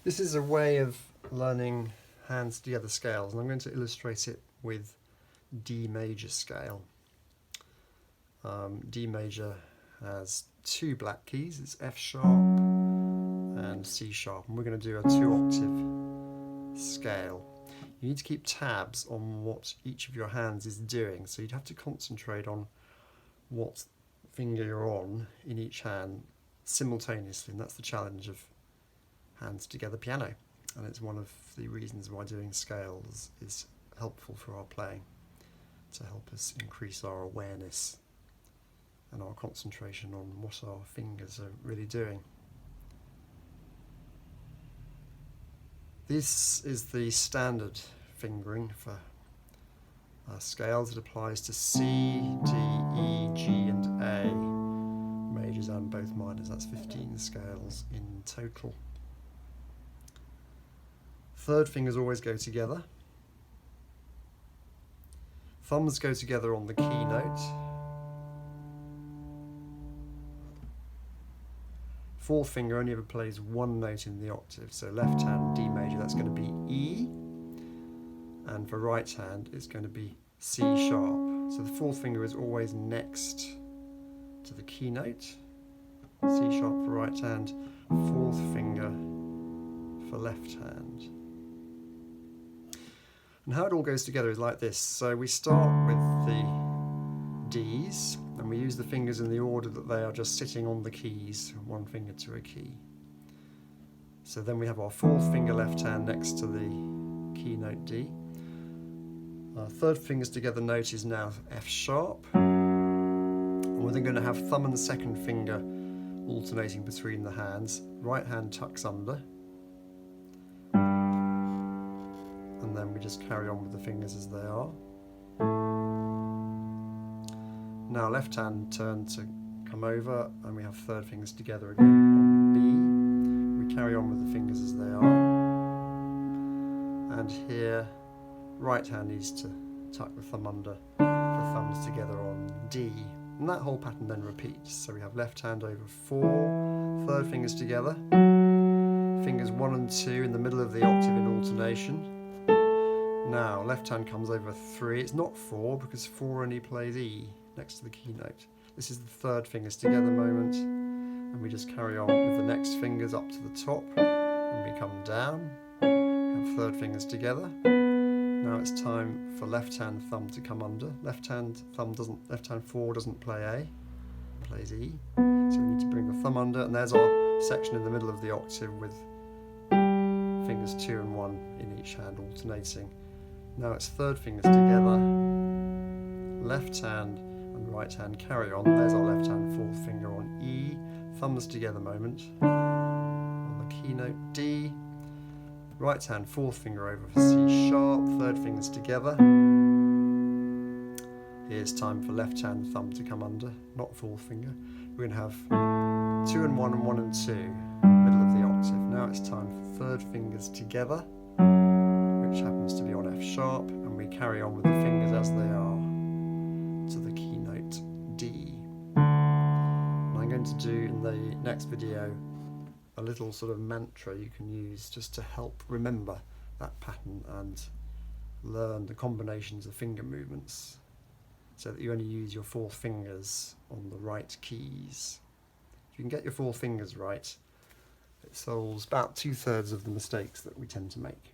This is a way of learning hands together scales, and I'm going to illustrate it with D major scale. D major has two black keys, it's F sharp and C sharp, and we're going to do a 2-octave scale. You need to keep tabs on what each of your hands is doing, so you'd have to concentrate on what finger you're on in each hand simultaneously, and that's the challenge of hands together piano, and it's one of the reasons why doing scales is helpful for our playing, to help us increase our awareness and our concentration on what our fingers are really doing. This is the standard fingering for scales. It applies to C, D, E, G and A, majors and both minors. That's 15 scales in total. Third fingers always go together. Thumbs go together on the keynote. Fourth finger only ever plays one note in the octave, so left hand D major, that's going to be E, and for right hand it's going to be C sharp. So the fourth finger is always next to the keynote, C sharp for right hand, fourth finger for left hand. And how it all goes together is like this. So we start with the Ds, and we use the fingers in the order that they are just sitting on the keys, one finger to a key. So then we have our fourth finger left hand next to the keynote D. Our third fingers together note is now F sharp. And we're then going to have thumb and second finger alternating between the hands. Right hand tucks under. And then we just carry on with the fingers as they are. Now left hand turn to come over, and we have third fingers together again on B. We carry on with the fingers as they are. And here, right hand needs to tuck the thumb under, the thumbs together on D. And that whole pattern then repeats. So we have left hand over 4, third fingers together, fingers 1 and 2 in the middle of the octave in alternation. Now left hand comes over 3, it's not 4 because 4 only plays E next to the keynote. This is the third fingers together moment, and we just carry on with the next fingers up to the top, and we come down, we have third fingers together. Now it's time for left hand thumb to come under. Left hand 4 doesn't play A, it plays E. So we need to bring the thumb under, and there's our section in the middle of the octave with fingers 2 and 1 in each hand alternating. Now it's third fingers together, left hand and right hand carry on. There's our left hand fourth finger on E, thumbs together moment on the keynote D, right hand fourth finger over for C sharp, third fingers together. Here's time for left hand thumb to come under, not fourth finger. We're going to have 2 and 1 and 1 and 2, middle of the octave. Now it's time for third fingers together, which happens to be on F sharp, and we carry on with the fingers as they are to the keynote D. And I'm going to do in the next video a little sort of mantra you can use just to help remember that pattern and learn the combinations of finger movements so that you only use your 4 fingers on the right keys. If you can get your 4 fingers right, it solves about 2/3 of the mistakes that we tend to make.